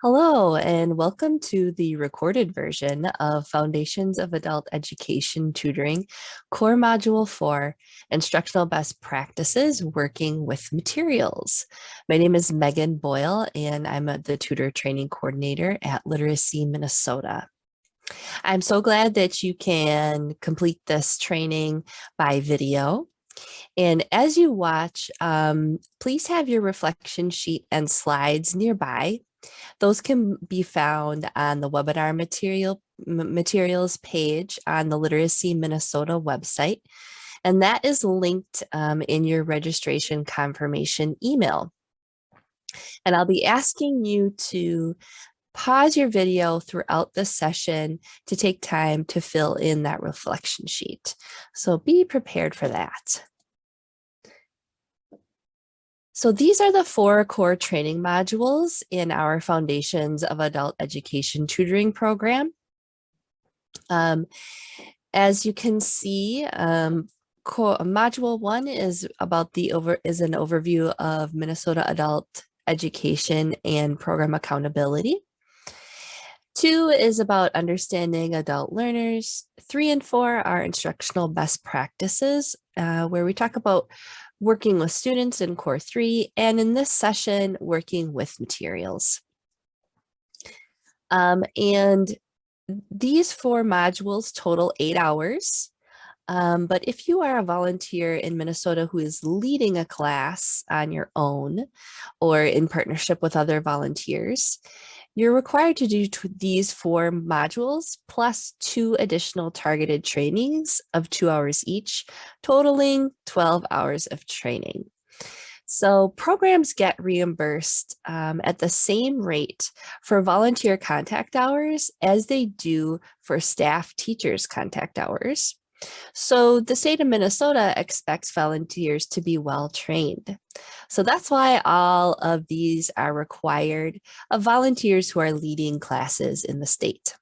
Hello, and welcome to the recorded version of Foundations of Adult Education Tutoring, Core Module 4, Instructional Best Practices Working with Materials. My name is Megan Boyle, and I'm the Tutor Training Coordinator at Literacy Minnesota. I'm so glad that you can complete this training by video. And as you watch, please have your reflection sheet and slides nearby. Those can be found on the webinar materials page on the Literacy Minnesota website, and that is linked in your registration confirmation email. And I'll be asking you to pause your video throughout the session to take time to fill in that reflection sheet. So be prepared for that. So these are the 4 core training modules in our Foundations of Adult Education Tutoring program. As you can see, Module 1 is about an overview of Minnesota adult education and program accountability. 2 is about understanding adult learners. 3 and 4 are instructional best practices, where we talk about working with students in Core 3, and in this session, working with materials. And these 4 modules total 8 hours. But if you are a volunteer in Minnesota who is leading a class on your own or in partnership with other volunteers, you're required to do these 4 modules plus 2 additional targeted trainings of 2 hours each, totaling 12 hours of training. So programs get reimbursed at the same rate for volunteer contact hours as they do for staff teachers contact hours. So the state of Minnesota expects volunteers to be well trained. So that's why all of these are required of volunteers who are leading classes in the state.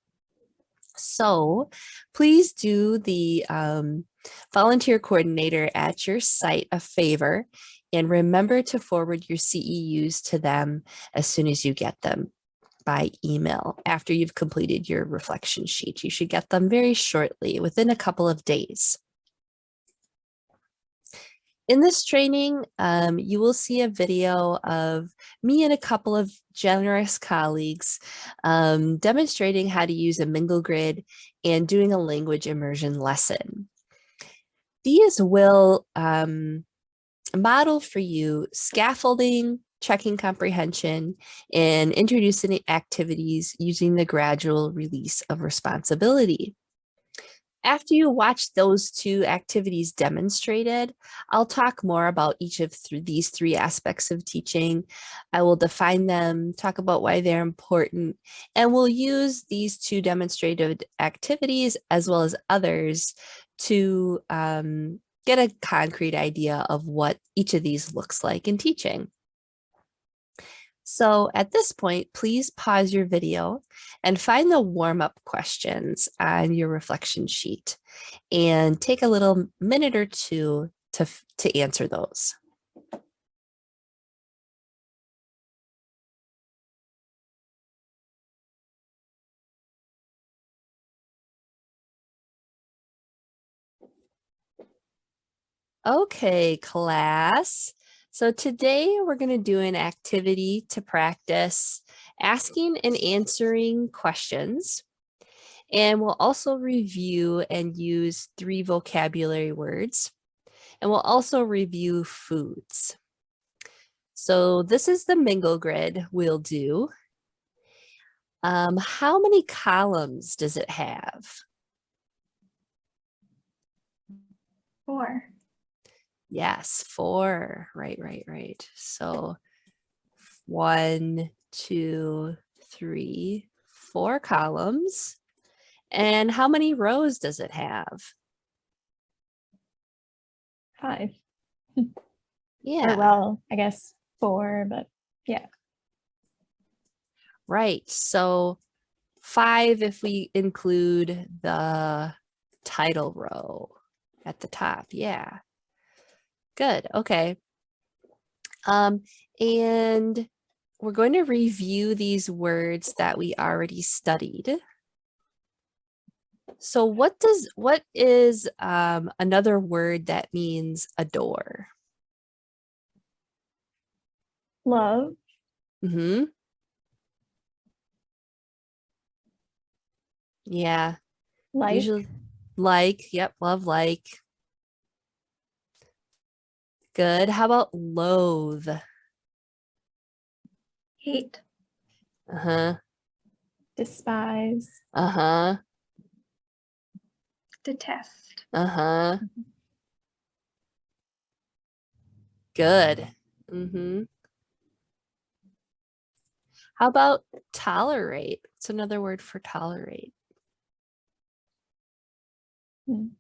So please do the volunteer coordinator at your site a favor and remember to forward your CEUs to them as soon as you get them by email after you've completed your reflection sheet. You should get them very shortly, within a couple of days. In this training, you will see a video of me and a couple of generous colleagues demonstrating how to use a Mingle grid and doing a language immersion lesson. These will model for you scaffolding, checking comprehension, and introducing activities using the gradual release of responsibility. After you watch those 2 activities demonstrated, I'll talk more about each of these 3 aspects of teaching. I will define them, talk about why they're important, and we'll use these 2 demonstrated activities as well as others to get a concrete idea of what each of these looks like in teaching. So at this point, please pause your video and find the warm-up questions on your reflection sheet and take a little minute or 2 to answer those. Okay, class. So today we're going to do an activity to practice asking and answering questions. And we'll also review and use 3 vocabulary words. And we'll also review foods. So this is the Mingle grid we'll do. How many columns does it have? 4. Yes, 4. Right. So 1, 2, 3, 4 columns. And how many rows does it have? 5. Yeah. Or well, I guess 4, but yeah. Right. So 5 if we include the title row at the top. Yeah. Good. Okay. And we're going to review these words that we already studied. So what is another word that means adore? Love, Mm-hmm. Yeah. like, Usually like, yep, love like. Good. How about loathe? Hate, Uh-huh. despise, Uh-huh. detest, Uh-huh. Good. Mm-hmm. How about tolerate? It's another word for tolerate. mm,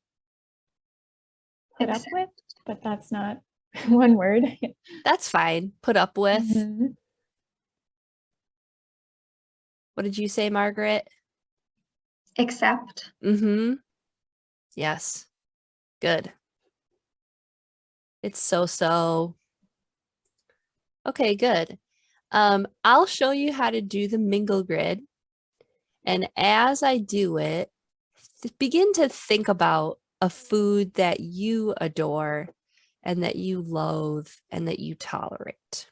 put up accept, with, but that's not one word. That's fine. Put up with. Mhm. What did you say, Margaret? accept, Mm-hmm. Yes. Good. It's so. Okay, good. I'll show you how to do the mingle grid. And as I do it, begin to think about a food that you adore and that you loathe and that you tolerate.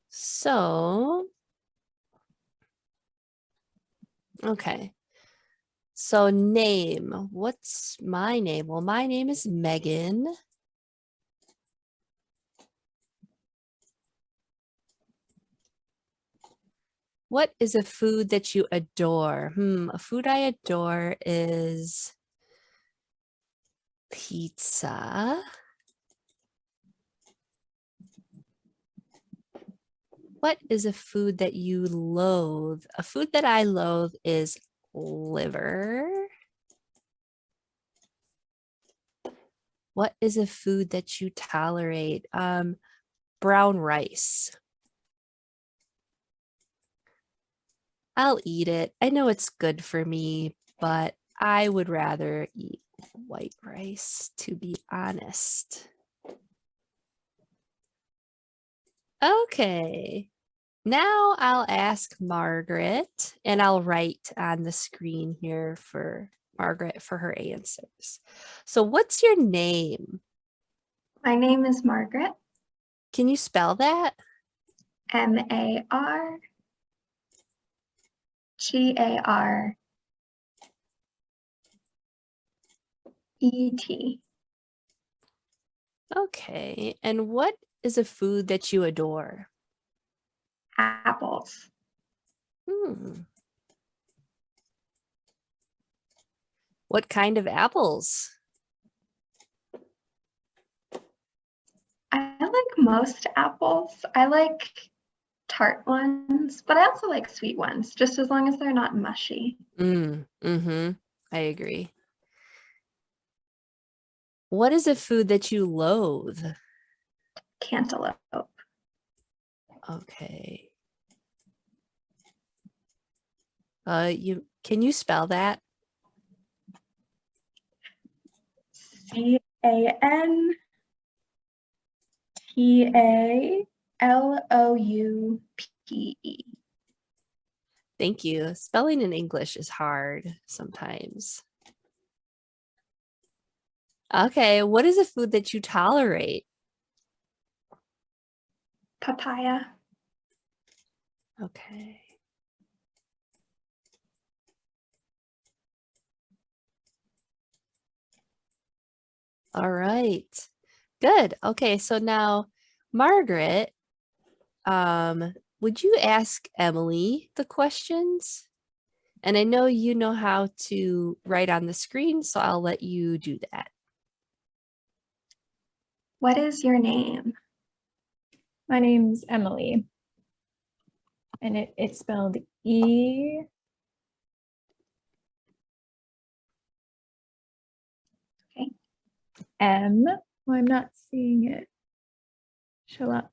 So, okay. So name, what's my name? Well, my name is Megan. What is a food that you adore? A food I adore is pizza. What is a food that you loathe? A food that I loathe is liver. What is a food that you tolerate? Brown rice. I'll eat it. I know it's good for me, but I would rather eat white rice, to be honest. Okay. Now I'll ask Margaret, and I'll write on the screen here for Margaret for her answers. So what's your name? My name is Margaret, Can you spell that? Margaret. Okay. And what is a food that you adore? Apples. Hmm. What kind of apples? I like most apples. I like tart ones, but I also like sweet ones, just as long as they're not mushy. Mm-hmm. I agree. What is a food that you loathe? Cantaloupe. Okay. Can you spell that? Cantaloupe. Thank you. Spelling in English is hard sometimes. Okay, what is a food that you tolerate? Papaya. Okay. All right. Good. Okay, so now Margaret, would you ask Emily the questions? And I know you know how to write on the screen, so I'll let you do that. What is your name? My name's Emily, and it's spelled E. Okay. M. Well, I'm not seeing it show up.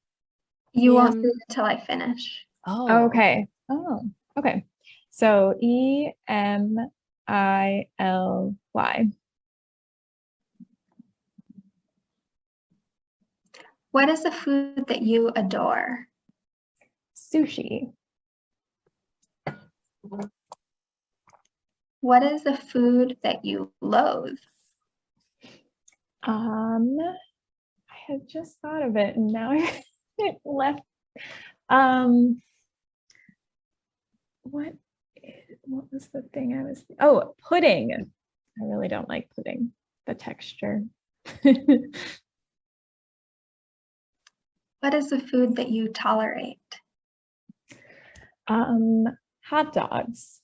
You won't Em- see it until I finish. Oh, Okay. Oh, okay. So Emily. What is a food that you adore? Sushi. What is a food that you loathe? I had just thought of it and now it left. What was the thing I was, oh, pudding. I really don't like pudding, the texture. What is a food that you tolerate? Hot dogs.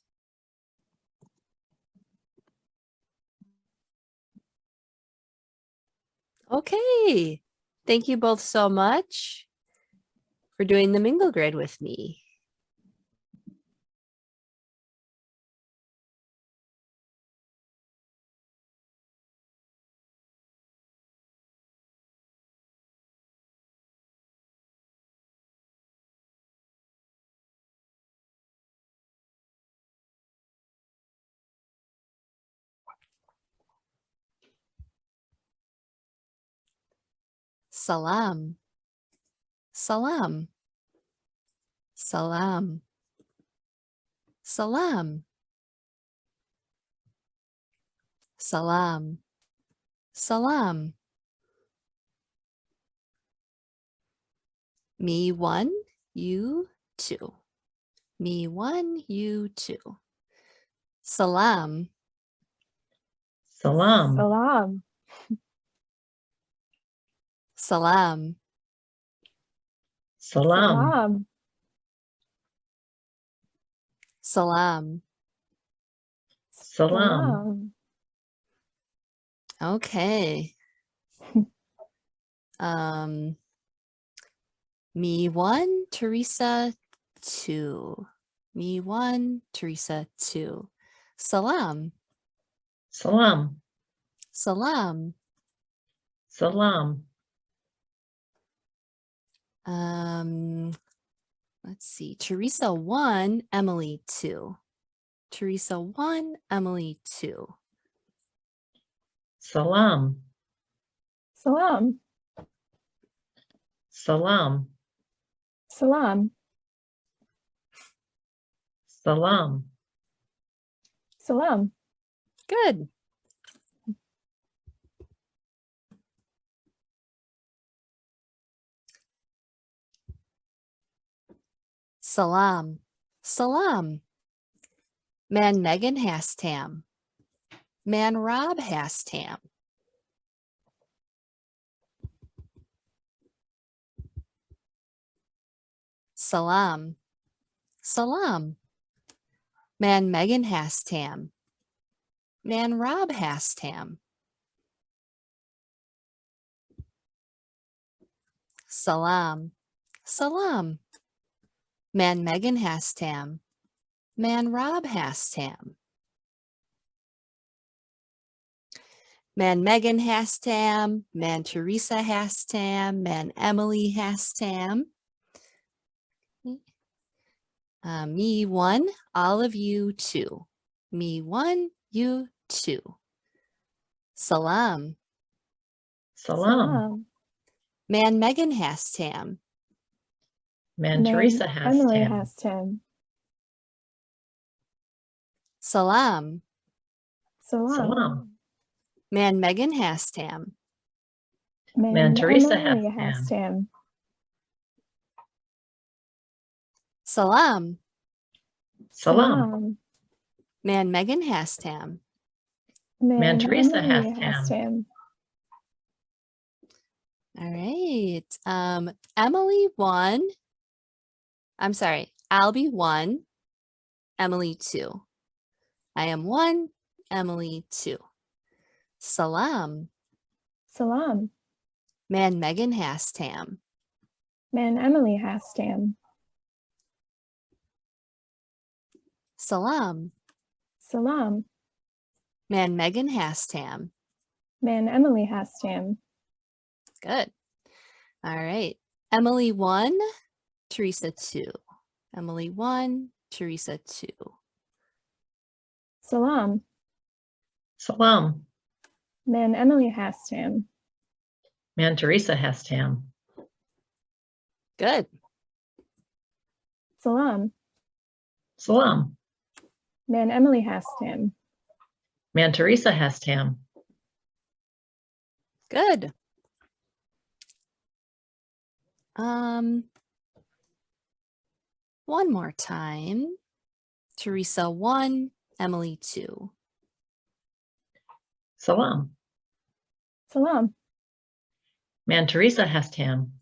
Okay. Thank you both so much for doing the Mingle Grid with me. Salam. Salam. Salam. Salam. Salam. Salam. Me one, you two. Me one, you two. Salam. Salam. Salam. Salam. Salam. Salam. Salam. Okay. Me one, Teresa two. Me one, Teresa two. Salam. Salam. Salam. Salam. Let's see. Teresa one, Emily two. Teresa one, Emily two. Salam. Salam. Salam. Salam. Salam. Salam. Good. Salam. Salam. Man Megan has tam. Man Rob has tam. Salam. Salam. Man Megan has tam. Man Rob has tam. Salam. Salam. Man Megan has tam. Man Rob has tam. Man Megan has tam. Man Teresa has tam. Man Emily has tam. Me one, all of you two. Me one, you two. Salam. Salam. Man Megan has tam. Man Teresa has Emily tam. has tam. Salam. Salam. Salam. Man Megan has tam. Man Teresa Emily has has tam. tam. Salam. Salam. Man Megan has tam. Man Teresa Emily has tam. All right. Emily one. I'm sorry. I'll be one. Emily two. I am one. Emily two. Salam. Salam. Man Megan has tam. Man Emily has tam. Salam. Salam. Man Megan has tam. Man Emily has tam. Good. All right. Emily one. Teresa two. Emily one. Teresa two. Salam. Salam. Man Emily has tam. Man Teresa has tam. Good. Salam. Salam. Man Emily has Tam. Man Teresa has Tam. Good. One more time. Teresa 1, Emily 2. Salam. Salam. Man Teresa has Tam.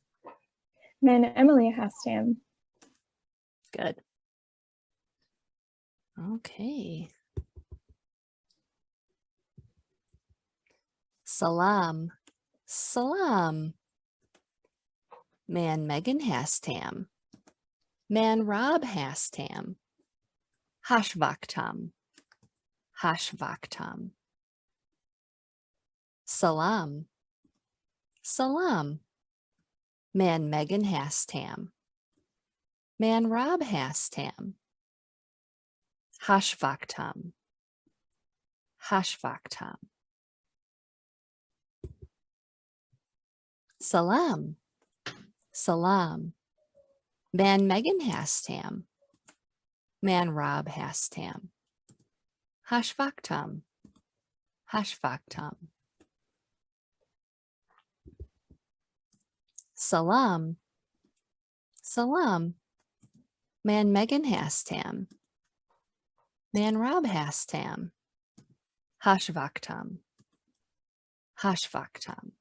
Man Emily has Tam. Good. Okay. Salam. Salam. Man Megan has Tam. Man Rob has Tam. Hashvaktam. Hashvaktam. Salam. Salam. Man Megan has Tam. Man Rob has Tam. Hashvaktam. Hashvaktam. Salam. Salam. Man Megan has Tam. Man Rob has Tam. Hashvaktam. Hashvaktam. Salam. Salam. Man Megan has Tam. Man Rob has Tam. Hashvaktam. Hashvaktam.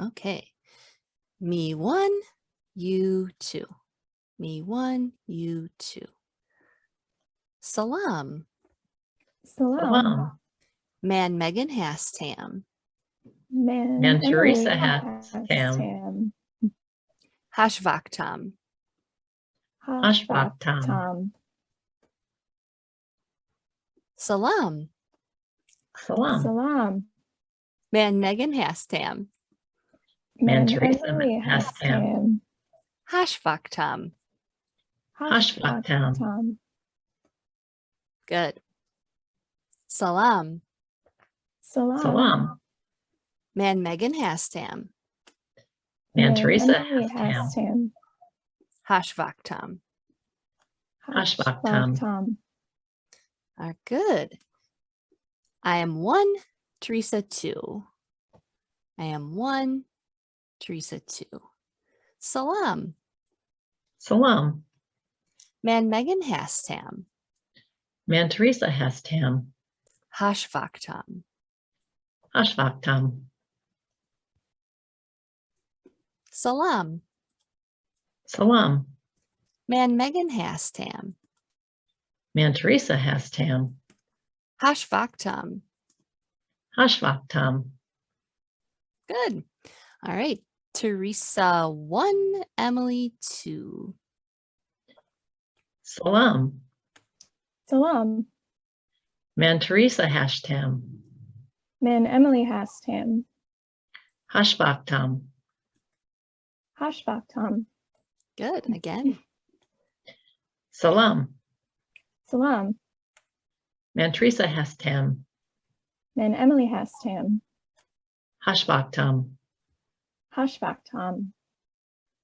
Okay. Me 1, you 2. Me 1, you 2. Salam. Salam. Salam. Man Megan has Tam. Man Man Emily Teresa has Tam. Tam. Hashvaktam. Hashvaktam. Salam. Salam. Salam. Man Megan has Tam. Man Man Teresa Emily has has Tam. Tam. Hashvaktam. Hashvaktam. Good. Salam. Salam. Salam. Man Megan has Tam. Man Teresa Emily has Tam. has Tam. Hashvaktam. Hashvaktam. Good. I am 1, Teresa 2. I am 1, Teresa 2. Salam. Salam. Man Megan has Tam. Man Teresa has Tam. Hashvaktam. Hashvaktam. Salam. Salam. Man Megan has Tam. Man Teresa has Tam. Hashvaktam. Hashvaktam. Good. All right. Teresa 1, Emily 2. Salam. Salam. Man Teresa has Tam. Man Emily has Tam. Hashvaktam. Hashvaktam. Good. Again. Salam. Salam. Man Teresa has Tam. Man Emily has Tam. Hashvaktam. Hashvaktam.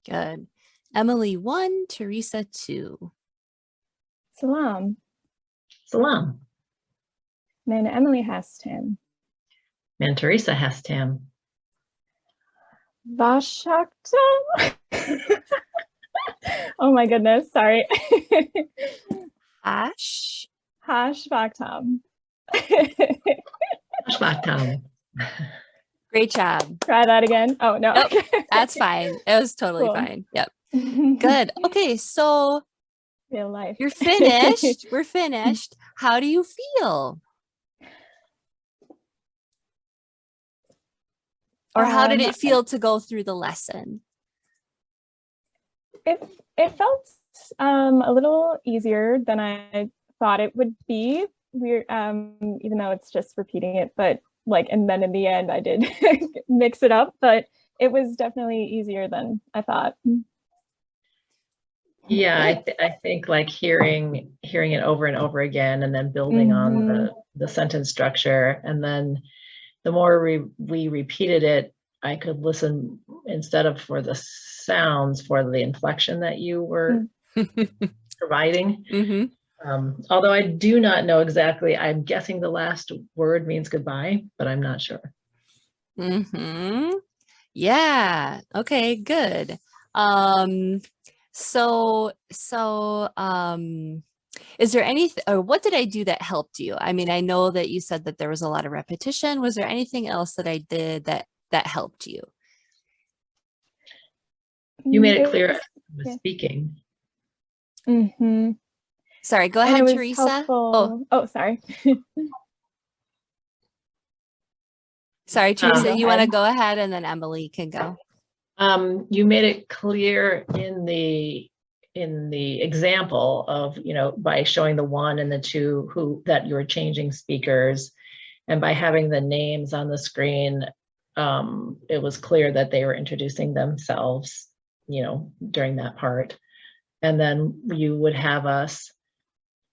Good. Emily 1, Teresa 2. Salam. Salam. Man Emily has Tam. Man Teresa has Tam. Vashaktam. Oh my goodness, sorry. Ash. Hashvaktam. Hashvaktam. Great job. Try that again. Oh no. Nope, that's fine. It was totally Cool. fine. Yep. Good. Okay, so Real life. you're finished. We're finished. How do you feel? Or how did it feel to go through the lesson? It felt a little easier than I thought it would be. We're even though it's just repeating it, but like, and then in the end I did mix it up, but it was definitely easier than I thought. Yeah, I think like hearing it over and over again, and then building on the sentence structure, and then the more we repeated it, I could listen instead of for the sounds, for the inflection that you were providing. Although I do not know exactly, I'm guessing the last word means goodbye, but I'm not sure. Yeah. Okay, good. Is there anything, or what did I do that helped you? I mean, I know that you said that there was a lot of repetition. Was there anything else that I did that helped you? You made it clear was, with yeah. speaking. Sorry, go And ahead, it was Teresa. helpful. Oh, sorry. Sorry, Teresa, Go you want to ahead. go ahead and then Emily can go. You made it clear in the example of, by showing the 1 and the 2 that you're changing speakers, and by having the names on the screen, it was clear that they were introducing themselves, during that part. And then you would have us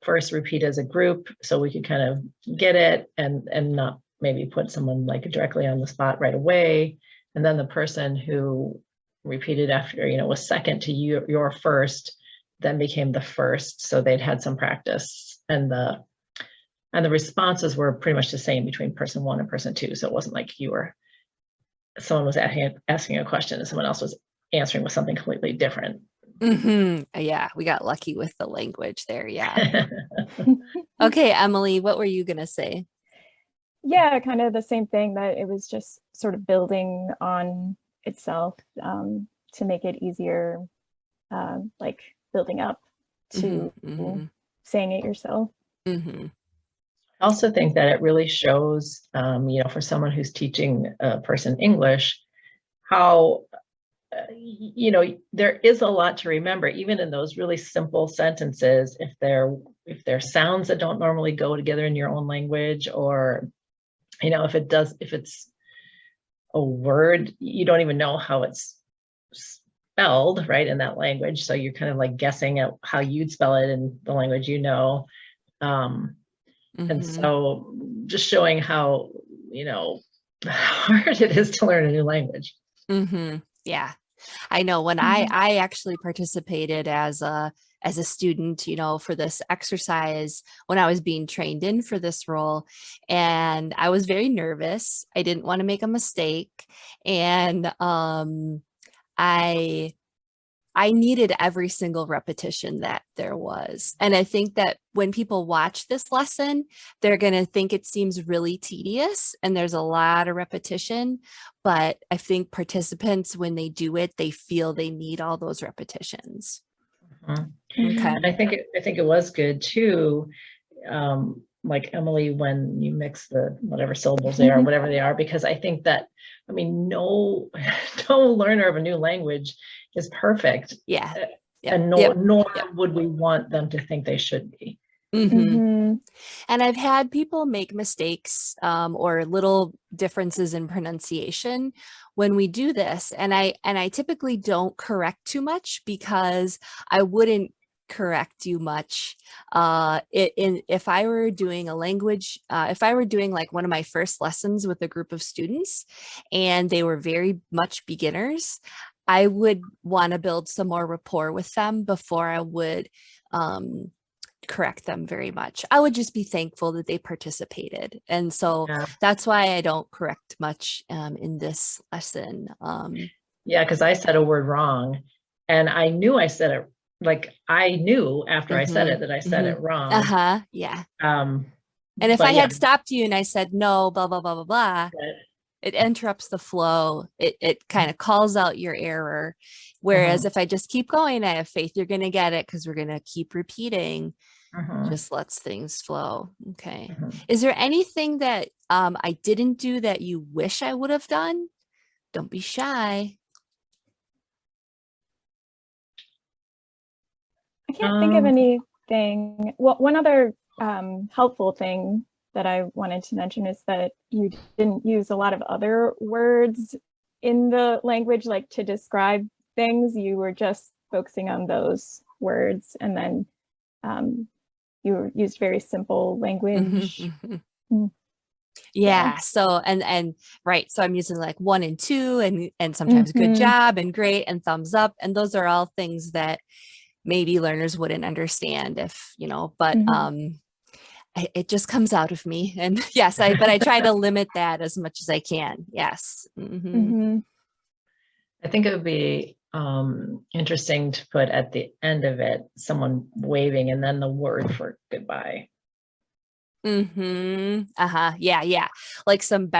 first repeat as a group so we could kind of get it and not maybe put someone like directly on the spot right away. And then the person who repeated after, was second to your first, then became the first. So they'd had some practice, and the responses were pretty much the same between person 1 and person 2. So it wasn't like someone was asking a question and someone else was answering with something completely different. Yeah, we got lucky with the language there. Yeah. Okay, Emily, what were you gonna say? Yeah, kind of the same thing, that it was just sort of building on itself to make it easier, like building up to saying it yourself. I also think that it really shows, for someone who's teaching a person English, how, there is a lot to remember, even in those really simple sentences. If they're sounds that don't normally go together in your own language, or, if it's a word, you don't even know how it's spelled, right, in that language. So you're kind of like guessing at how you'd spell it in the language, and so just showing how, hard it is to learn a new language. Yeah, I know when I actually participated as a student, for this exercise when I was being trained in for this role, and I was very nervous. I didn't want to make a mistake, and I needed every single repetition that there was. And I think that when people watch this lesson, they're going to think it seems really tedious and there's a lot of repetition. But I think participants, when they do it, they feel they need all those repetitions. Okay. And I think it was good too, like Emily, when you mix the whatever syllables they are, whatever they are, because I think that, no learner of a new language is perfect. Yeah. And nor would we want them to think they should be. And I've had people make mistakes or little differences in pronunciation when we do this. And I typically don't correct too much, because I wouldn't correct you much if I were doing a language, if I were doing like one of my first lessons with a group of students and they were very much beginners, I would want to build some more rapport with them before I would correct them very much. I would just be thankful that they participated. And so that's why I don't correct much in this lesson. Yeah, because I said a word wrong and I knew I said it, like I knew after I said it that I said it wrong. Yeah. And if I had stopped you and I said, no, blah, blah, blah, blah, blah, it interrupts the flow. It kind of calls out your error. Whereas if I just keep going, I have faith you're going to get it, because we're going to keep repeating. Just lets things flow. Okay. Is there anything that I didn't do that you wish I would have done? Don't be shy. I can't think of anything. Well, one other helpful thing that I wanted to mention is that you didn't use a lot of other words in the language, like to describe things. You were just focusing on those words, and then you used very simple language. Yeah. So and right. So I'm using like 1 and 2 and sometimes good Mhm. job and great and thumbs up. And those are all things that maybe learners wouldn't understand if, but Mhm. it just comes out of me. And yes, but I try to limit that as much as I can. Yes. Mhm. I think it would be interesting to put at the end of it someone waving and then the word for goodbye. Uh-huh. Yeah. Like some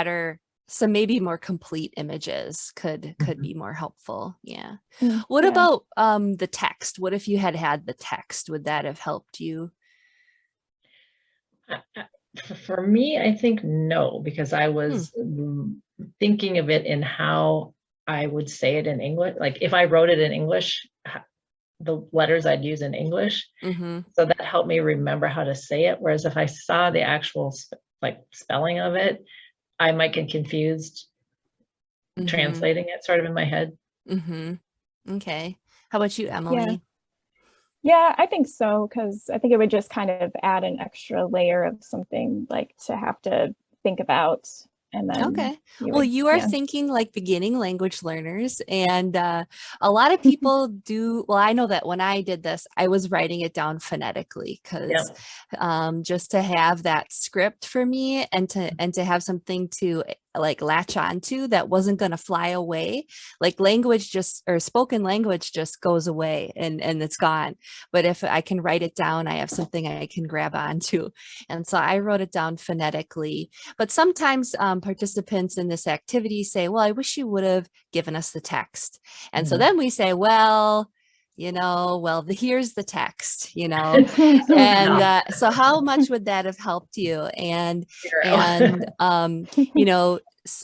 maybe more complete images could be more helpful. Yeah. Mm, What yeah. about the text? What if you had the text? Would that have helped you? For me, I think no, because I Hmm. was thinking of it in how I would say it in English. Like if I wrote it in English, the letters I'd use in English. Mm-hmm. So that helped me remember how to say it. Whereas if I saw the actual like spelling of it, I might get confused Mm-hmm. translating it sort of in my head. Mm-hmm. Okay. How about you, Yeah. Emily? Yeah, I think so, because I think it would just kind of add an extra layer of something like to have to think about. And then Okay. you Well, would, you are yeah. thinking like beginning language learners, and a lot of people do. Well, I know that when I did this, I was writing it down phonetically because Yep. just to have that script for me and to have something to like latch onto that wasn't going to fly away. Like language just or spoken language just goes away and it's gone. But if I can write it down, I have something I can grab onto. And so I wrote it down phonetically, but sometimes participants in this activity say, well, I wish you would have given us the text. And so Mhm. then we say, well, here's the text, and No, so how much would that have helped you? And, zero. and, you know, if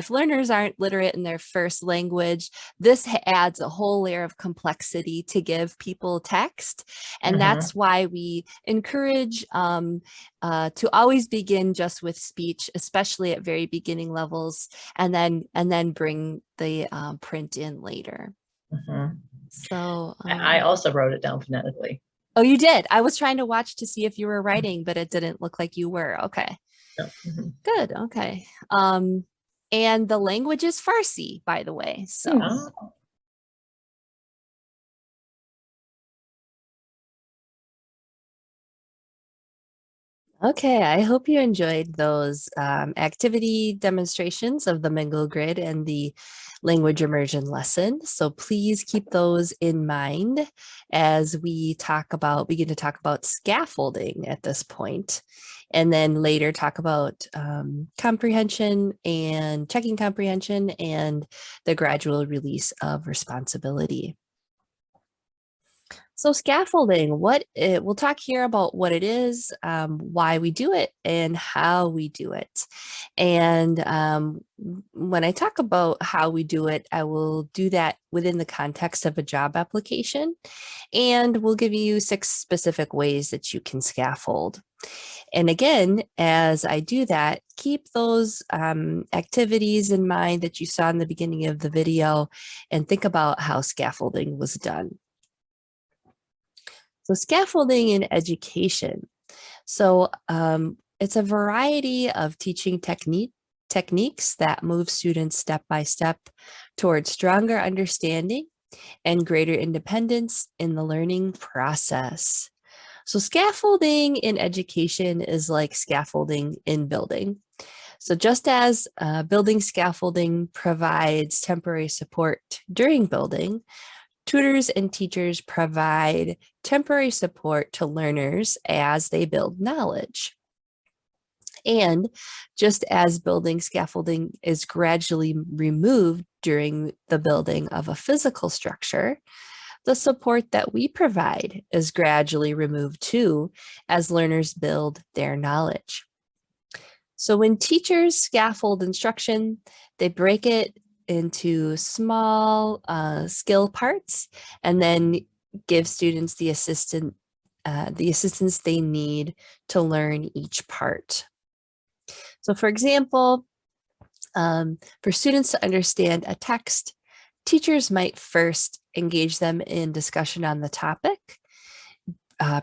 learners aren't literate in their first language, this adds a whole layer of complexity to give people text. And Mhm. that's why we encourage to always begin just with speech, especially at very beginning levels, and then bring the print in later. Mhm. So, I also wrote it down phonetically. oh, you did. I was trying to watch to see if you were writing, but it didn't look like you were. Okay, Yep. Mhm. good. Okay. And the language is Farsi, by the way. So, Hmm. Oh, okay, I hope you enjoyed those activity demonstrations of the Mingle Grid and the language immersion lesson. So please keep those in mind as we begin to talk about scaffolding at this point, and then later talk about comprehension and checking comprehension and the gradual release of responsibility. So scaffolding, we'll talk here about what it is, why we do it, and how we do it. And when I talk about how we do it, I will do that within the context of a job application, and we'll give you 6 specific ways that you can scaffold. And again, as I do that, keep those activities in mind that you saw in the beginning of the video and think about how scaffolding was done. So scaffolding in education. So it's a variety of teaching techniques that move students step by step towards stronger understanding and greater independence in the learning process. So scaffolding in education is like scaffolding in building. So just as building scaffolding provides temporary support during building, tutors and teachers provide temporary support to learners as they build knowledge. And just as building scaffolding is gradually removed during the building of a physical structure, the support that we provide is gradually removed too as learners build their knowledge. So when teachers scaffold instruction, they break it into small skill parts and then give students the assistance they need to learn each part. So for example, for students to understand a text, teachers might first engage them in discussion on the topic,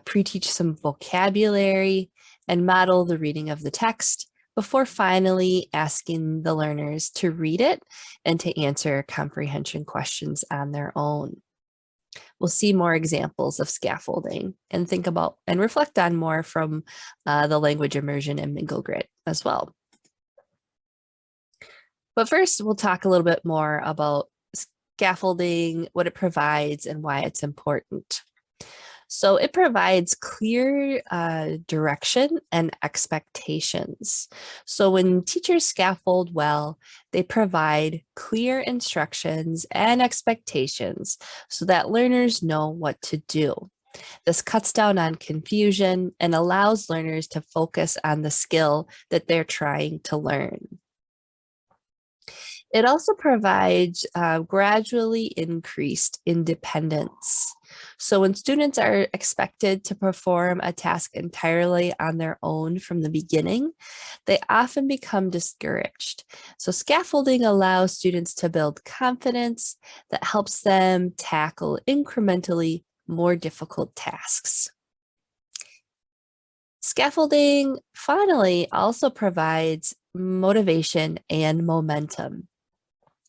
pre-teach some vocabulary, and model the reading of the text before finally asking the learners to read it and to answer comprehension questions on their own. We'll see more examples of scaffolding and think about and reflect on more from the language immersion and Mingle Grid as well. But first, we'll talk a little bit more about scaffolding, what it provides, and why it's important. So it provides clear direction and expectations. So when teachers scaffold well, they provide clear instructions and expectations so that learners know what to do. This cuts down on confusion and allows learners to focus on the skill that they're trying to learn. It also provides gradually increased independence. So when students are expected to perform a task entirely on their own from the beginning, they often become discouraged. So scaffolding allows students to build confidence that helps them tackle incrementally more difficult tasks. Scaffolding finally also provides motivation and momentum.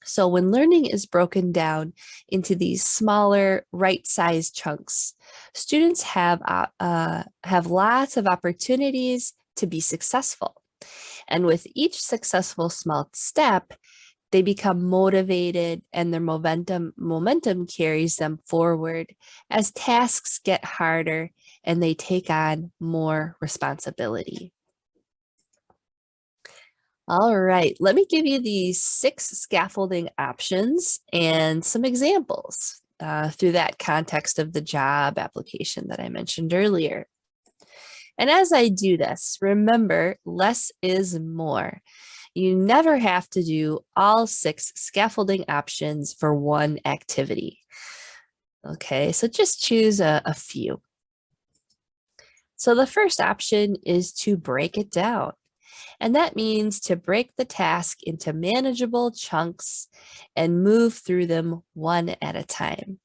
So when learning is broken down into these smaller, right-sized chunks, students have lots of opportunities to be successful. And with each successful small step, they become motivated and their momentum carries them forward as tasks get harder and they take on more responsibility. All right, let me give you these 6 scaffolding options and some examples through that context of the job application that I mentioned earlier. And as I do this, remember, less is more. You never have to do all 6 scaffolding options for one activity. Okay, so just choose a few. So the first option is to break it down. And that means to break the task into manageable chunks and move through them one at a time.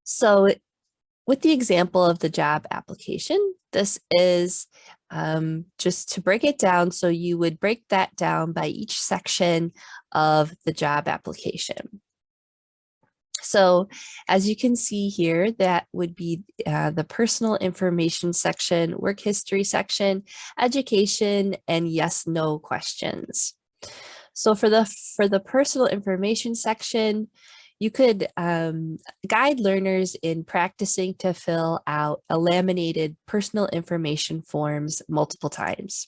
So with the example of the job application, this is just to break it down. So you would break that down by each section of the job application. So as you can see here, that would be the personal information section, work history section, education, and yes, no questions. So for the personal information section, you could guide learners in practicing to fill out a laminated personal information forms multiple times.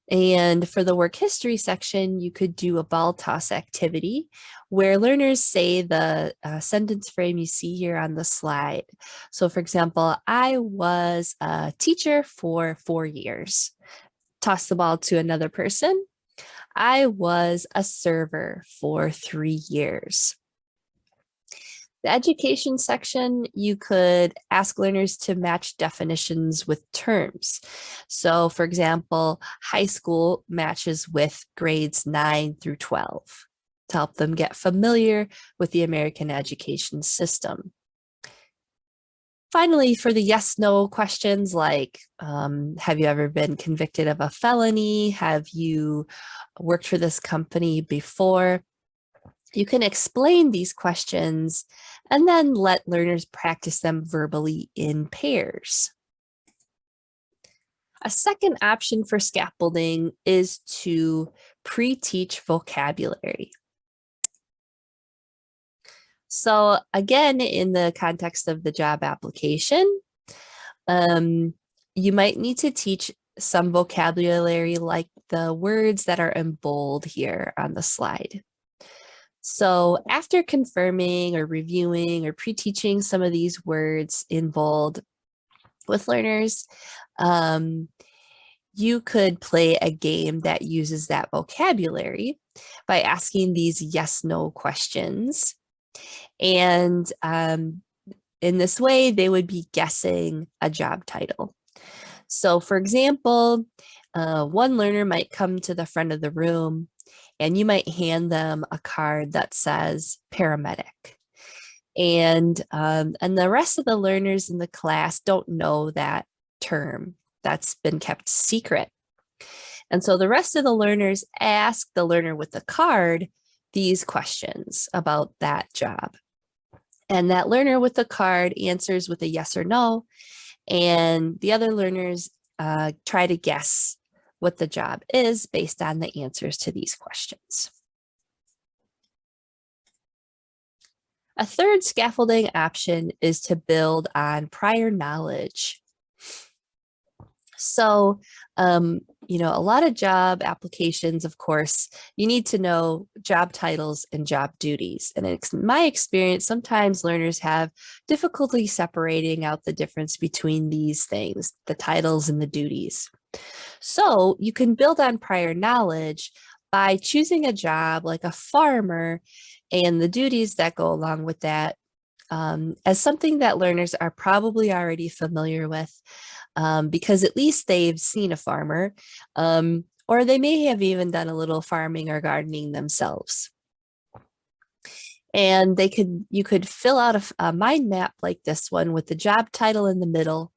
And for the work history section, you could do a ball toss activity where learners say the sentence frame you see here on the slide. So for example, I was a teacher for 4 years. Toss the ball to another person. I was a server for 3 years. The education section, you could ask learners to match definitions with terms. So for example, high school matches with grades 9 through 12 to help them get familiar with the American education system. Finally, for the yes, no questions like, have you ever been convicted of a felony? Have you worked for this company before? You can explain these questions and then let learners practice them verbally in pairs. A second option for scaffolding is to pre-teach vocabulary. So again, in the context of the job application, you might need to teach some vocabulary like the words that are in bold here on the slide. So after confirming or reviewing or pre-teaching some of these words in bold with learners, you could play a game that uses that vocabulary by asking these yes/no questions. And in this way, they would be guessing a job title. So for example, one learner might come to the front of the room and you might hand them a card that says paramedic. And the rest of the learners in the class don't know that term that's been kept secret. And so the rest of the learners ask the learner with the card these questions about that job. And that learner with the card answers with a yes or no, and the other learners try to guess what the job is based on the answers to these questions. A third scaffolding option is to build on prior knowledge. So, you know, a lot of job applications, of course, you need to know job titles and job duties. And in my experience, sometimes learners have difficulty separating out the difference between these things, the titles and the duties. So you can build on prior knowledge by choosing a job like a farmer and the duties that go along with that as something that learners are probably already familiar with, because at least they've seen a farmer, or they may have even done a little farming or gardening themselves. And you could fill out a mind map like this one with the job title in the middle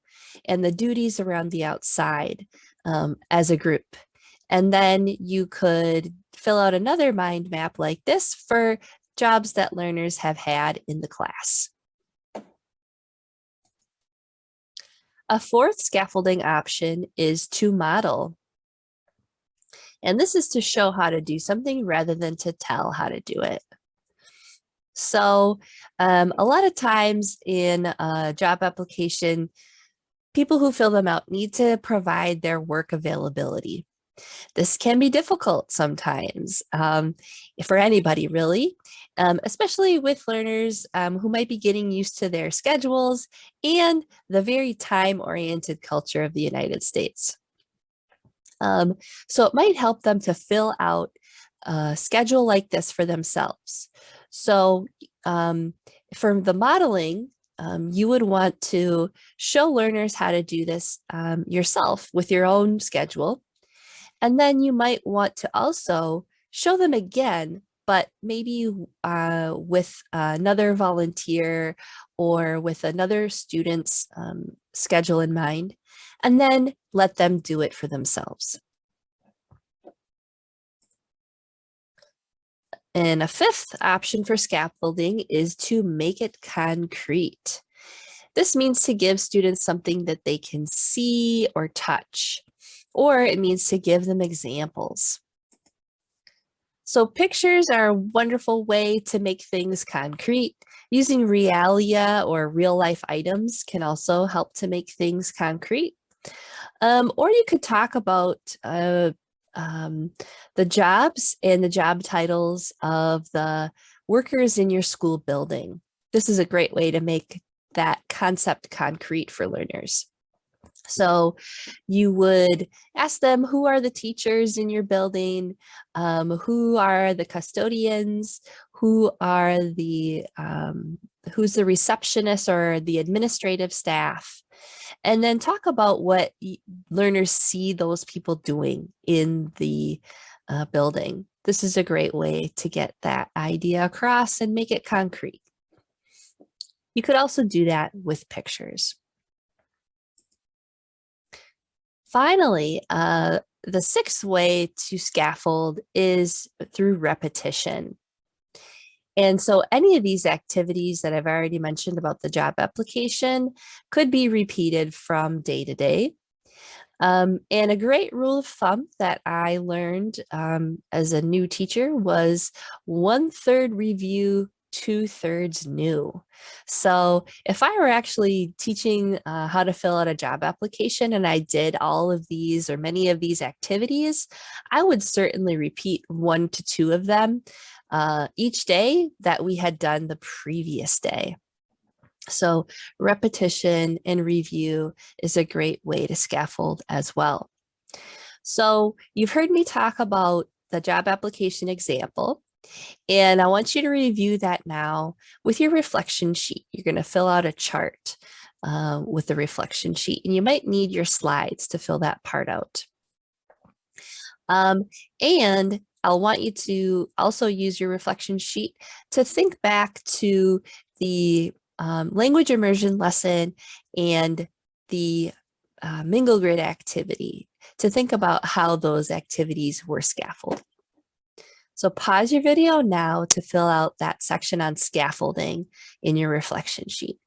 and the duties around the outside as a group. And then you could fill out another mind map like this for jobs that learners have had in the class. A fourth scaffolding option is to model. And this is to show how to do something rather than to tell how to do it. So a lot of times in a job application, people who fill them out need to provide their work availability. This can be difficult sometimes for anybody, really, especially with learners who might be getting used to their schedules and the very time-oriented culture of the United States. So it might help them to fill out a schedule like this for themselves. So for the modeling, you would want to show learners how to do this yourself with your own schedule. And then you might want to also show them again, but maybe with another volunteer or with another student's schedule in mind, and then let them do it for themselves. And a fifth option for scaffolding is to make it concrete. This means to give students something that they can see or touch, or it means to give them examples. So pictures are a wonderful way to make things concrete. Using realia or real life items can also help to make things concrete. Or you could talk about the jobs and the job titles of the workers in your school building. This is a great way to make that concept concrete for learners. So you would ask them, who are the teachers in your building? Who are the custodians? Who are who's the receptionist or the administrative staff? And then talk about what learners see those people doing in the building. This is a great way to get that idea across and make it concrete. You could also do that with pictures. Finally, the sixth way to scaffold is through repetition. And so any of these activities that I've already mentioned about the job application could be repeated from day to day. And a great rule of thumb that I learned as a new teacher was 1/3 review, 2/3 new. So if I were actually teaching how to fill out a job application and I did all of these or many of these activities, I would certainly repeat 1 to 2 of them each day that we had done the previous day. So repetition and review is a great way to scaffold as well. So you've heard me talk about the job application example, and I want you to review that now with your reflection sheet. You're going to fill out a chart with the reflection sheet, and you might need your slides to fill that part out. And I'll want you to also use your reflection sheet to think back to the language immersion lesson and the mingle grid activity to think about how those activities were scaffolded. So pause your video now to fill out that section on scaffolding in your reflection sheet.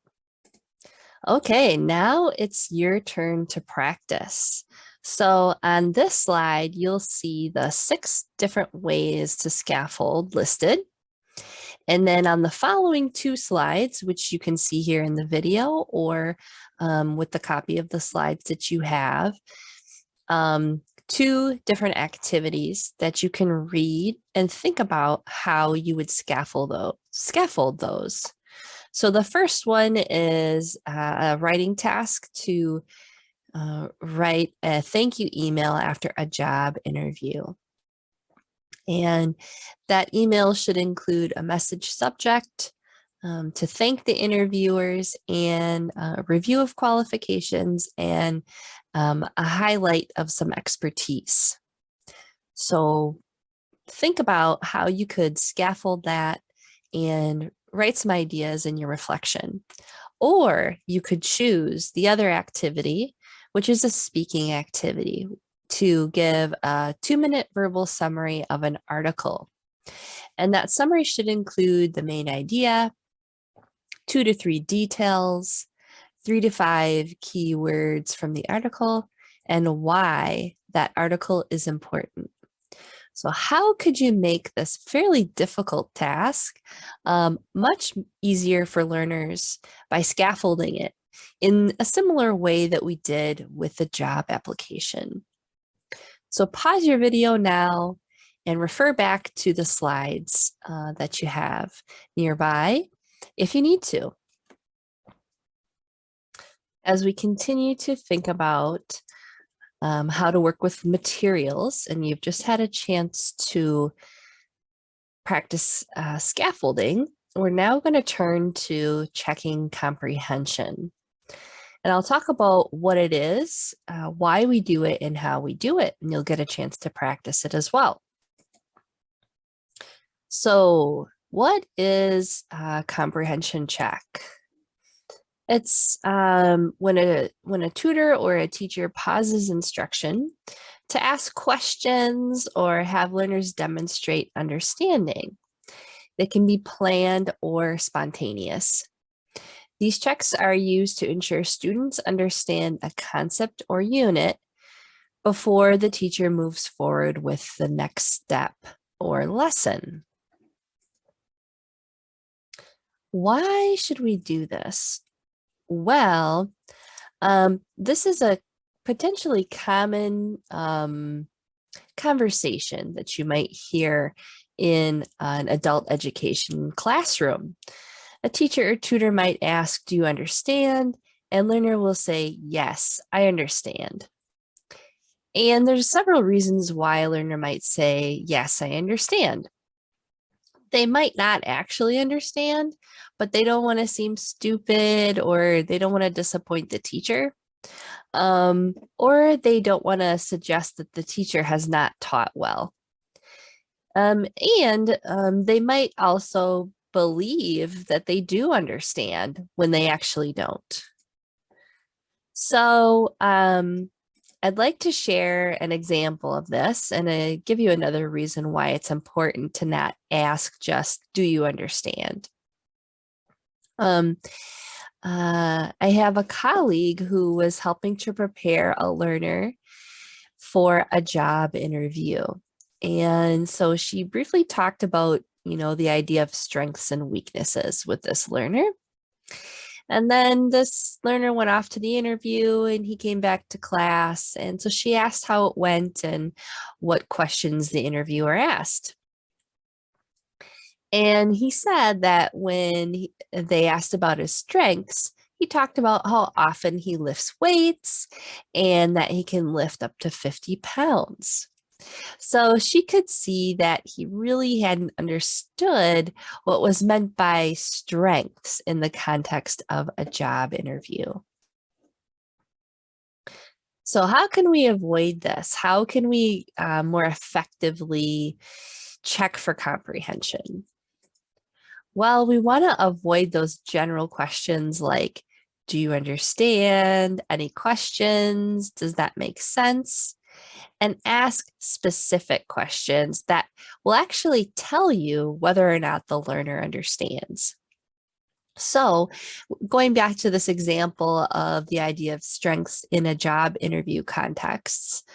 Okay, now it's your turn to practice. So on this slide, you'll see the 6 different ways to scaffold listed. And then on the following 2 slides, which you can see here in the video or with the copy of the slides that you have, 2 different activities that you can read and think about how you would scaffold those. So the first one is a writing task to write a thank you email after a job interview. And that email should include a message subject to thank the interviewers and a review of qualifications and a highlight of some expertise. So think about how you could scaffold that and write some ideas in your reflection. Or you could choose the other activity, which is a speaking activity, to give a 2-minute verbal summary of an article. And that summary should include the main idea, 2 to 3 details, 3 to 5 keywords from the article, and why that article is important. So how could you make this fairly difficult task much easier for learners by scaffolding it in a similar way that we did with the job application? So pause your video now and refer back to the slides that you have nearby if you need to. As we continue to think about how to work with materials, and you've just had a chance to practice scaffolding, we're now going to turn to checking comprehension. And I'll talk about what it is, why we do it, and how we do it, and you'll get a chance to practice it as well. So what is a comprehension check? It's when a tutor or a teacher pauses instruction to ask questions or have learners demonstrate understanding. They can be planned or spontaneous. These checks are used to ensure students understand a concept or unit before the teacher moves forward with the next step or lesson. Why should we do this? Well, this is a potentially common conversation that you might hear in an adult education classroom. A teacher or tutor might ask, "Do you understand?" And learner will say, "Yes, I understand." And there's several reasons why a learner might say, "Yes, I understand." They might not actually understand, but they don't want to seem stupid, or they don't want to disappoint the teacher, or they don't want to suggest that the teacher has not taught well. And they might also believe that they do understand when they actually don't. So I'd like to share an example of this and give you another reason why it's important to not ask just, "Do you understand?" I have a colleague who was helping to prepare a learner for a job interview. And so she briefly talked about, the idea of strengths and weaknesses with this learner. And then this learner went off to the interview and he came back to class. And so she asked how it went and what questions the interviewer asked. And he said that when they asked about his strengths, he talked about how often he lifts weights and that he can lift up to 50 pounds. So she could see that he really hadn't understood what was meant by strengths in the context of a job interview. So how can we avoid this? How can we more effectively check for comprehension? Well, we want to avoid those general questions like, Do you understand? Any questions? Does that make sense? And ask specific questions that will actually tell you whether or not the learner understands. So going back to this example of the idea of strengths in a job interview context,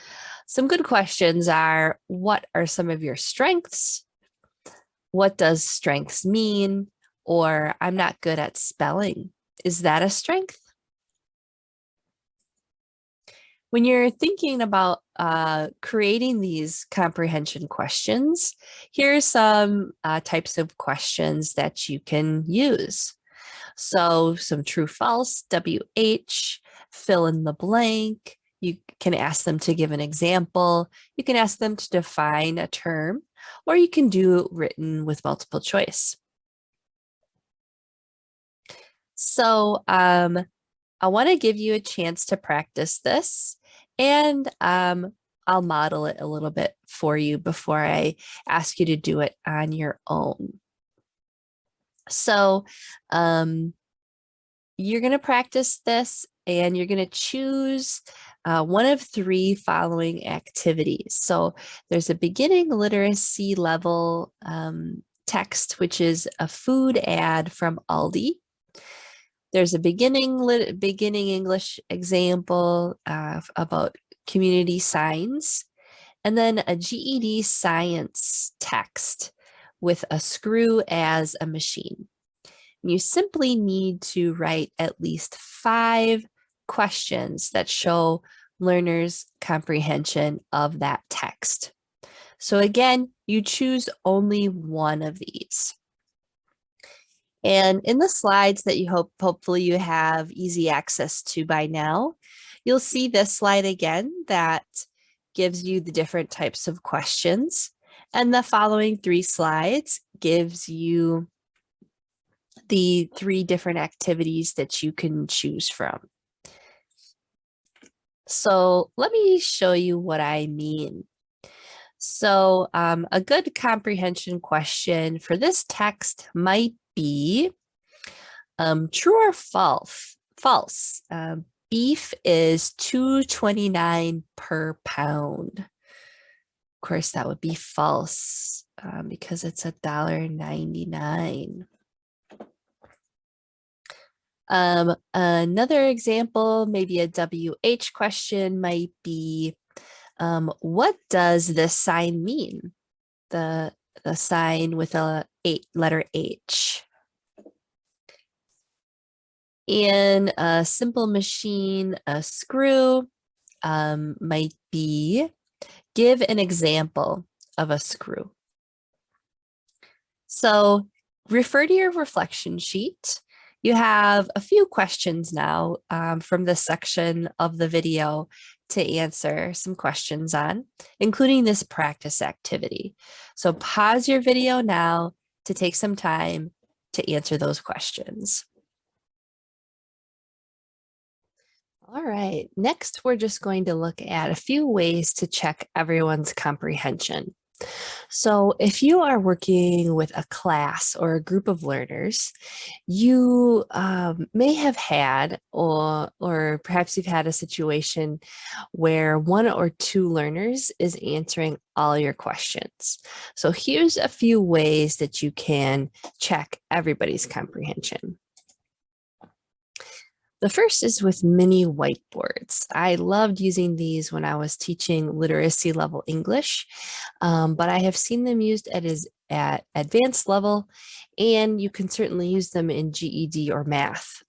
some good questions are, what are some of your strengths? What does strengths mean? Or I'm not good at spelling. Is that a strength? When you're thinking about creating these comprehension questions, here's some types of questions that you can use. So some true, false, WH, fill in the blank. You can ask them to give an example. You can ask them to define a term, or you can do written with multiple choice. So I want to give you a chance to practice this, and I'll model it a little bit for you before I ask you to do it on your own. So you're going to practice this, and you're going to choose one of 3 following activities. So there's a beginning literacy level text, which is a food ad from Aldi. There's a beginning English example about community signs, and then a GED science text with a screw as a machine. You simply need to write at least 5 questions that show learners' comprehension of that text. So again, you choose only one of these. And in the slides that you hopefully you have easy access to by now, you'll see this slide again that gives you the different types of questions. And the following 3 slides gives you the 3 different activities that you can choose from. So let me show you what I mean. So a good comprehension question for this text might be true or false. Beef is $2.29 per pound. Of course, that would be false because it's $1.99. Another example, maybe a WH question, might be, what does this sign mean? The sign with a letter H. In a simple machine, a screw might be, give an example of a screw. So refer to your reflection sheet. You have a few questions now from this section of the video to answer some questions on, including this practice activity. So pause your video now to take some time to answer those questions. All right, next we're just going to look at a few ways to check everyone's comprehension. So if you are working with a class or a group of learners, you may have had, or perhaps you've had a situation where 1 or 2 learners is answering all your questions. So here's a few ways that you can check everybody's comprehension. The first is with mini whiteboards. I loved using these when I was teaching literacy level English, but I have seen them used at advanced level, and you can certainly use them in GED or math.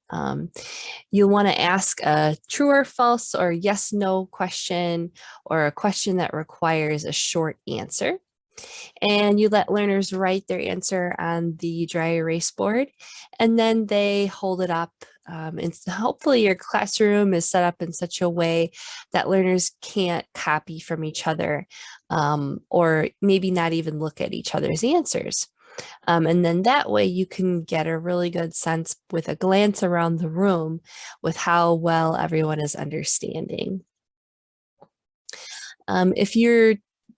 You'll want to ask a true or false or yes, no question, or a question that requires a short answer. And you let learners write their answer on the dry erase board, and then they hold it up. And hopefully your classroom is set up in such a way that learners can't copy from each other, or maybe not even look at each other's answers. And then that way you can get a really good sense with a glance around the room with how well everyone is understanding. If you're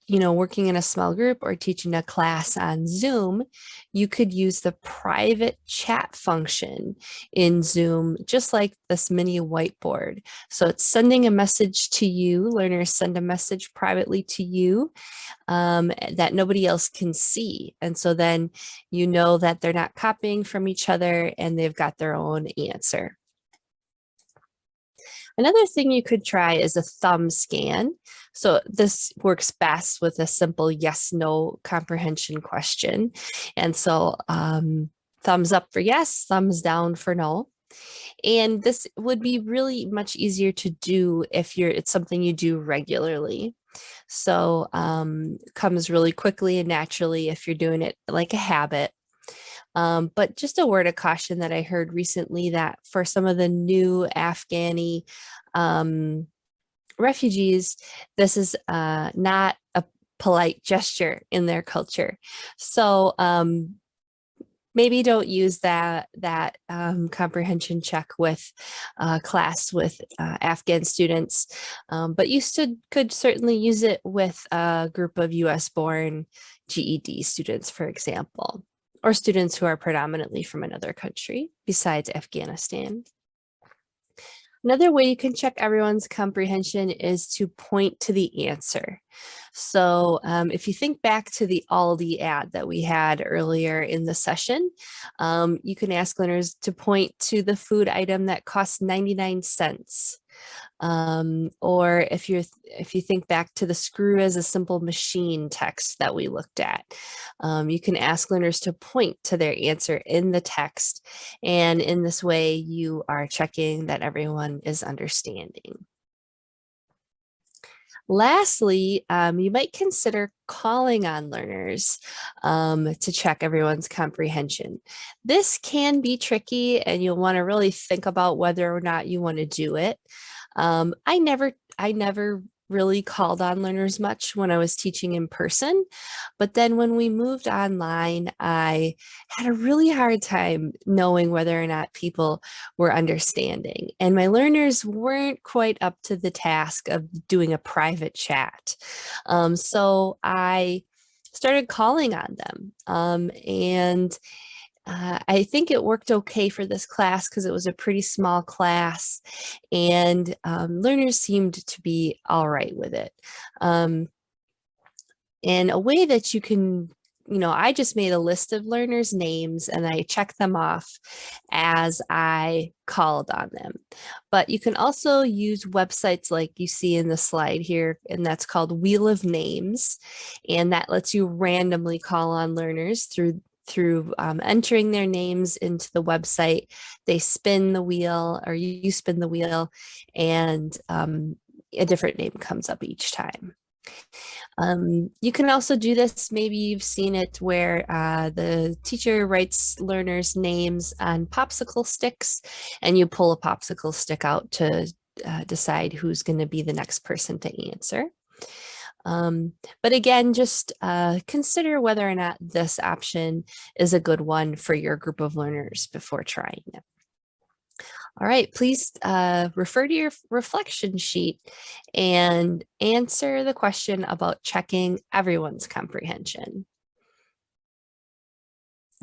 working in a small group or teaching a class on Zoom, you could use the private chat function in Zoom, just like this mini whiteboard. So it's sending a message to you. Learners send a message privately to you that nobody else can see. And so then you know that they're not copying from each other and they've got their own answer. Another thing you could try is a thumb scan. So this works best with a simple yes/no comprehension question. And so thumbs up for yes, thumbs down for no. And this would be really much easier to do if it's something you do regularly. So comes really quickly and naturally if you're doing it like a habit. But just a word of caution that I heard recently, that for some of the new Afghani refugees, this is not a polite gesture in their culture. So maybe don't use that comprehension check with class with Afghan students, but you could certainly use it with a group of US-born GED students, for example, or students who are predominantly from another country besides Afghanistan. Another way you can check everyone's comprehension is to point to the answer. So if you think back to the Aldi ad that we had earlier in the session, you can ask learners to point to the food item that costs 99 cents. Or if you think back to the screw as a simple machine text that we looked at, you can ask learners to point to their answer in the text. And in this way, you are checking that everyone is understanding. Lastly, you might consider calling on learners to check everyone's comprehension. This can be tricky and you'll want to really think about whether or not you want to do it. I never really called on learners much when I was teaching in person, but then when we moved online, I had a really hard time knowing whether or not people were understanding, and my learners weren't quite up to the task of doing a private chat. So I started calling on them, and I think it worked okay for this class because it was a pretty small class, and learners seemed to be all right with it. In a way that you can, I just made a list of learners' names and I checked them off as I called on them. But you can also use websites like you see in the slide here, and that's called Wheel of Names. And that lets you randomly call on learners through entering their names into the website. They spin the wheel, or you spin the wheel, and a different name comes up each time. You can also do this, maybe you've seen it, where the teacher writes learners' names on popsicle sticks, and you pull a popsicle stick out to decide who's going to be the next person to answer. But again, just consider whether or not this option is a good one for your group of learners before trying it. All right, please refer to your reflection sheet and answer the question about checking everyone's comprehension.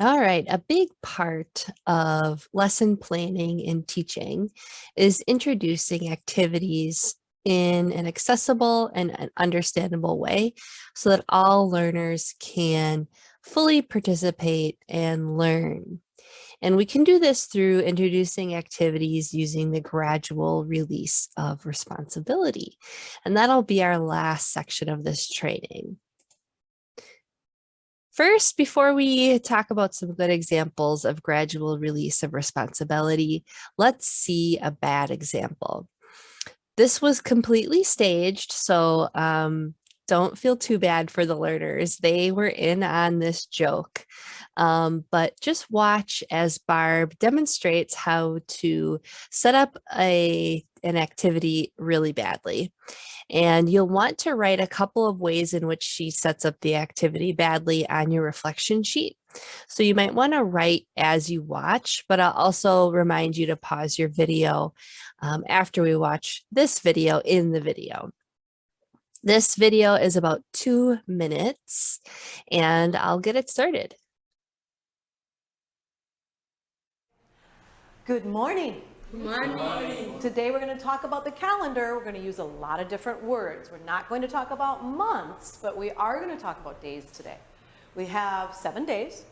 All right, a big part of lesson planning and teaching is introducing activities in an accessible and an understandable way so that all learners can fully participate and learn. And we can do this through introducing activities using the gradual release of responsibility. And that'll be our last section of this training. First, before we talk about some good examples of gradual release of responsibility, let's see a bad example. This was completely staged, so don't feel too bad for the learners. They were in on this joke. But just watch as Barb demonstrates how to set up an activity really badly. And you'll want to write a couple of ways in which she sets up the activity badly on your reflection sheet. So you might want to write as you watch, but I'll also remind you to pause your video after we watch this video in the video. This video is about 2 minutes, and I'll get it started. Good morning. Good morning. Today we're going to talk about the calendar. We're going to use a lot of different words. We're not going to talk about months, but we are going to talk about days today. We have 7 days,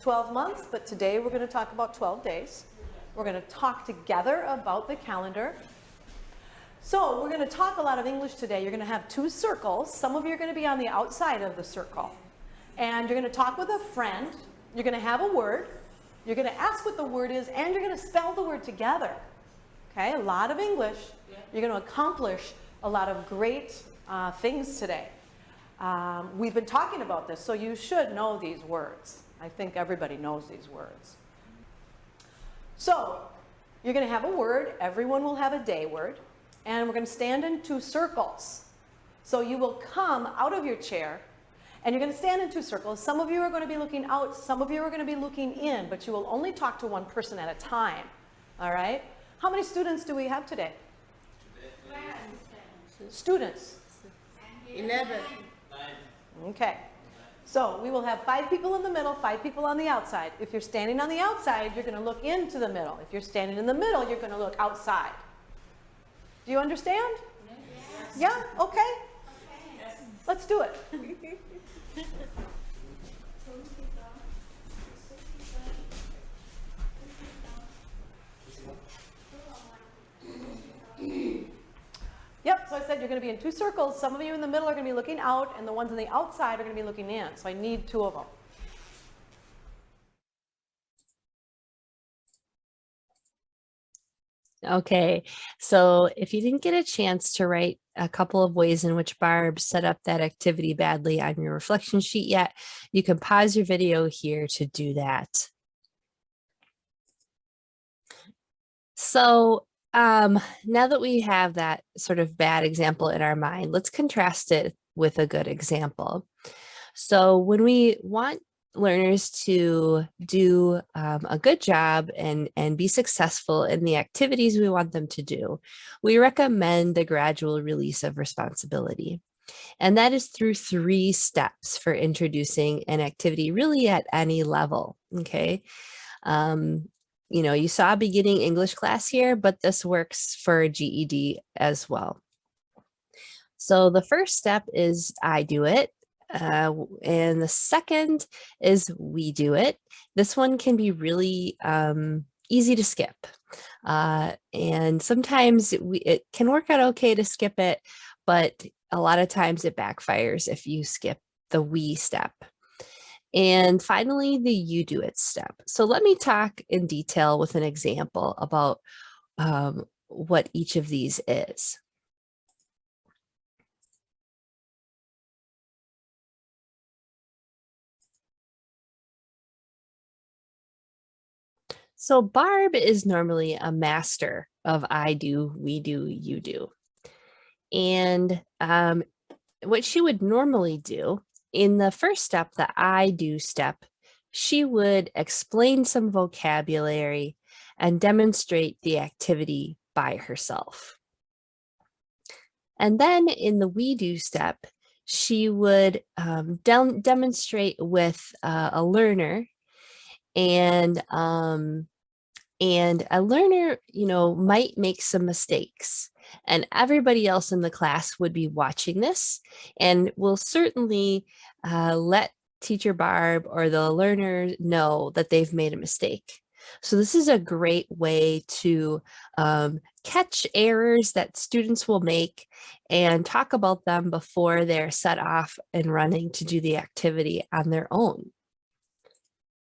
12 months, but today we're going to talk about 12 days. We're going to talk together about the calendar. So we're going to talk a lot of English today. You're going to have 2 circles. Some of you are going to be on the outside of the circle. And you're going to talk with a friend. You're going to have a word. You're going to ask what the word is, and you're going to spell the word together. Okay, a lot of English. You're going to accomplish a lot of great things today. We've been talking about this, so you should know these words. I think everybody knows these words. So you're going to have a word. Everyone will have a day word. And we're going to stand in 2 circles. So you will come out of your chair, and you're going to stand in 2 circles. Some of you are going to be looking out. Some of you are going to be looking in, but you will only talk to one person at a time. All right? How many students do we have today? Students? 11. Okay. So we will have 5 people in the middle, 5 people on the outside. If you're standing on the outside, you're going to look into the middle. If you're standing in the middle, you're going to look outside. Do you understand? Yes. Yeah? Okay? Yes. Let's do it. Yep, so I said you're going to be in 2 circles. Some of you in the middle are going to be looking out, and the ones on the outside are going to be looking in. So I need 2 of them. Okay, so if you didn't get a chance to write a couple of ways in which Barb set up that activity badly on your reflection sheet yet, you can pause your video here to do that. So now that we have that sort of bad example in our mind, let's contrast it with a good example. So when we want learners to do a good job and be successful in the activities we want them to do, we recommend the gradual release of responsibility. And that is through 3 steps for introducing an activity really at any level, okay? You know, you saw beginning English class here, but this works for GED as well. So the first step is I do it. And the second is we do it. This one can be really easy to skip. And sometimes it can work out okay to skip it, but a lot of times it backfires if you skip the we step. And finally, the you do it step. So let me talk in detail with an example about what each of these is. So Barb is normally a master of I do, we do, you do. And what she would normally do in the first step, the I do step, she would explain some vocabulary and demonstrate the activity by herself. And then in the we do step, she would demonstrate with a learner, and a learner, you know, might make some mistakes, and everybody else in the class would be watching this and will certainly let teacher Barb or the learner know that they've made a mistake. So this is a great way to catch errors that students will make and talk about them before they're set off and running to do the activity on their own.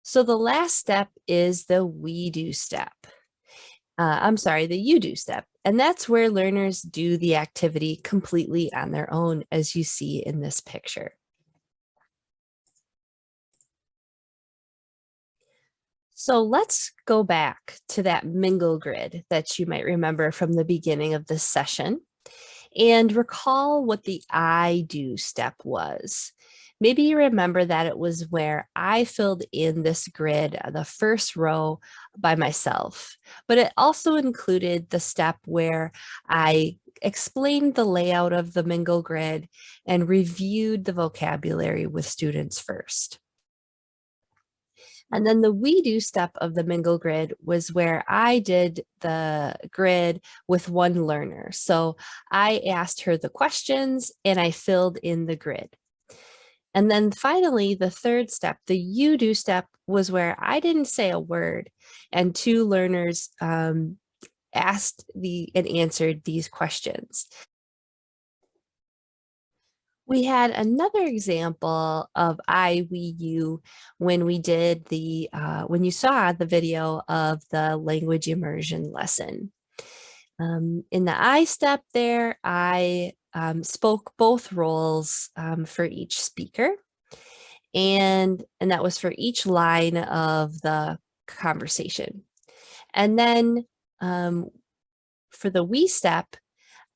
So the last step is the we do step. The you do step. And that's where learners do the activity completely on their own, as you see in this picture. So let's go back to that mingle grid that you might remember from the beginning of this session and recall what the I do step was. Maybe you remember that it was where I filled in this grid, the first row, by myself, but it also included the step where I explained the layout of the Mingle grid and reviewed the vocabulary with students first. And then the we do step of the Mingle grid was where I did the grid with one learner. So I asked her the questions and I filled in the grid. And then finally, the third step, the you do step, was where I didn't say a word and two learners asked and answered these questions. We had another example of I, we, you when we did when you saw the video of the language immersion lesson. In the I step there, I spoke both roles for each speaker. And that was for each line of the conversation. And then for the we step,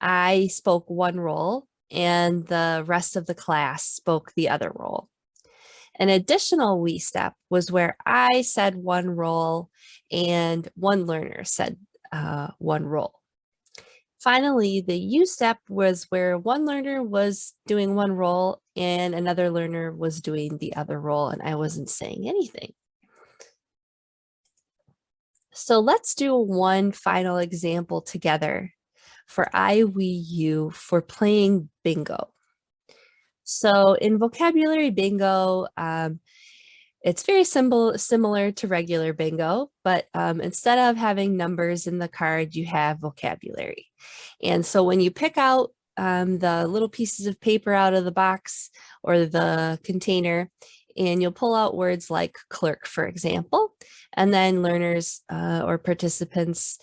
I spoke one role and the rest of the class spoke the other role. An additional we step was where I said one role and one learner said one role. Finally, the you step was where one learner was doing one role and another learner was doing the other role, and I wasn't saying anything. So let's do one final example together for I, we, you for playing bingo. So in vocabulary bingo, it's very similar to regular bingo, but instead of having numbers in the card, you have vocabulary. And so when you pick out the little pieces of paper out of the box or the container, and you'll pull out words like clerk, for example, and then learners or participants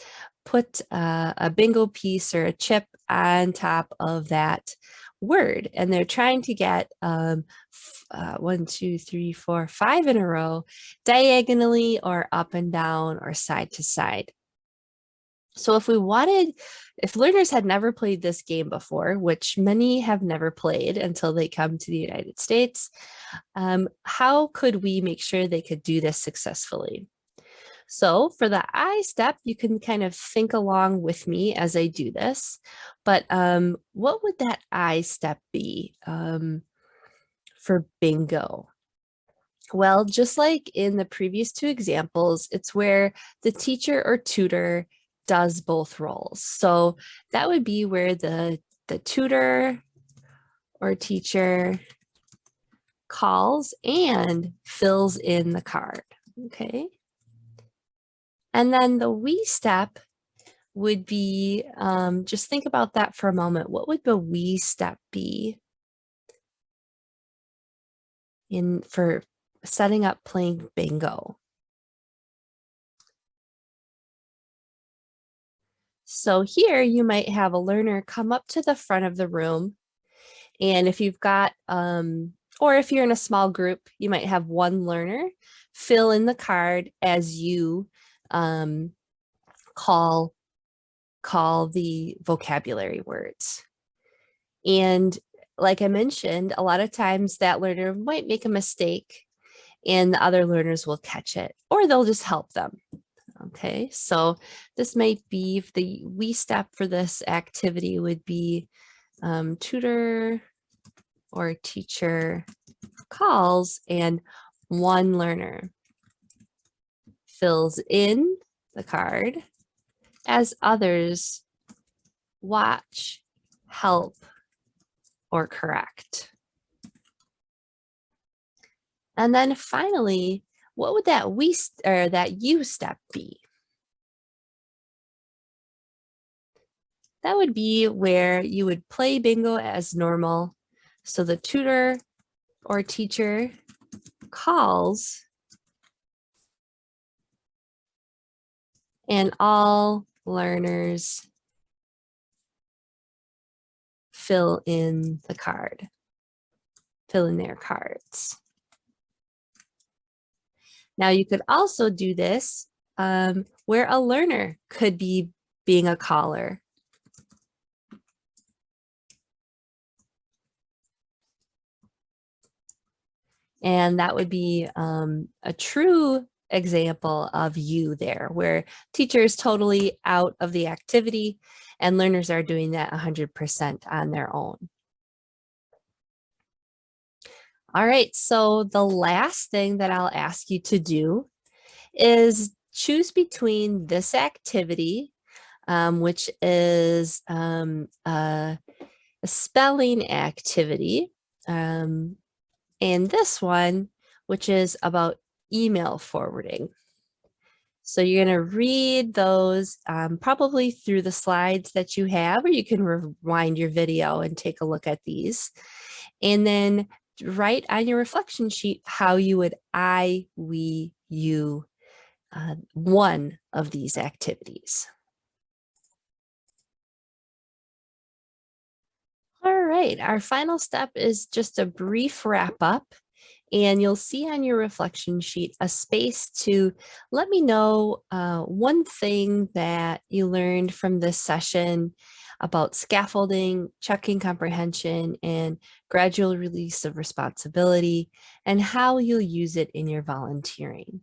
put a bingo piece or a chip on top of that word, and they're trying to get 1, 2, 3, 4, 5 in a row diagonally or up and down or side to side. So if learners had never played this game before, which many have never played until they come to the United States, how could we make sure they could do this successfully? So for the I step, you can kind of think along with me as I do this, but what would that I step be for bingo? Well, just like in the previous two examples, it's where the teacher or tutor does both roles. So that would be where the tutor or teacher calls and fills in the card, okay? And then the we step would be, just think about that for a moment. What would the we step be for setting up playing bingo? So here you might have a learner come up to the front of the room. And if you've got, or if you're in a small group, you might have one learner fill in the card as you call the vocabulary words. And like I mentioned, a lot of times that learner might make a mistake and the other learners will catch it, or they'll just help them. Okay, so this might be the we step for this activity would be tutor or teacher calls and one learner fills in the card as others watch, help, or correct. And then finally, what would that that you step be? That would be where you would play bingo as normal. So the tutor or teacher calls and all learners fill in the card, fill in their cards. Now you could also do this where a learner could be being a caller. And that would be a true example of you there, where teacher is totally out of the activity and learners are doing that 100% on their own. All right, so the last thing that I'll ask you to do is choose between this activity, which is a spelling activity, and this one, which is about email forwarding. So you're going to read those probably through the slides that you have, or you can rewind your video and take a look at these. And then write on your reflection sheet how you would I, we, you one of these activities. All right, our final step is just a brief wrap up. And you'll see on your reflection sheet a space to let me know one thing that you learned from this session about scaffolding, checking comprehension, and gradual release of responsibility, and how you'll use it in your volunteering.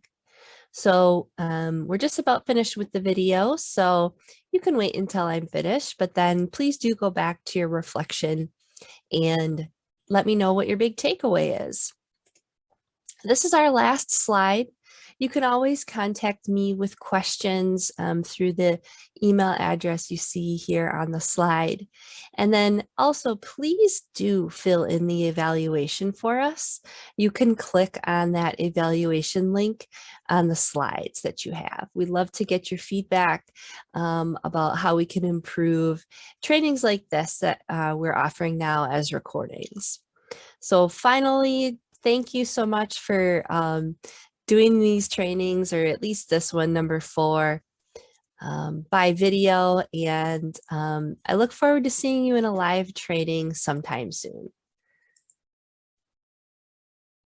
So we're just about finished with the video, so you can wait until I'm finished, but then please do go back to your reflection and let me know what your big takeaway is. This is our last slide. You can always contact me with questions through the email address you see here on the slide. And then also, please do fill in the evaluation for us. You can click on that evaluation link on the slides that you have. We'd love to get your feedback about how we can improve trainings like this that we're offering now as recordings. So finally, thank you so much for doing these trainings, or at least this one, number 4, by video. And I look forward to seeing you in a live training sometime soon.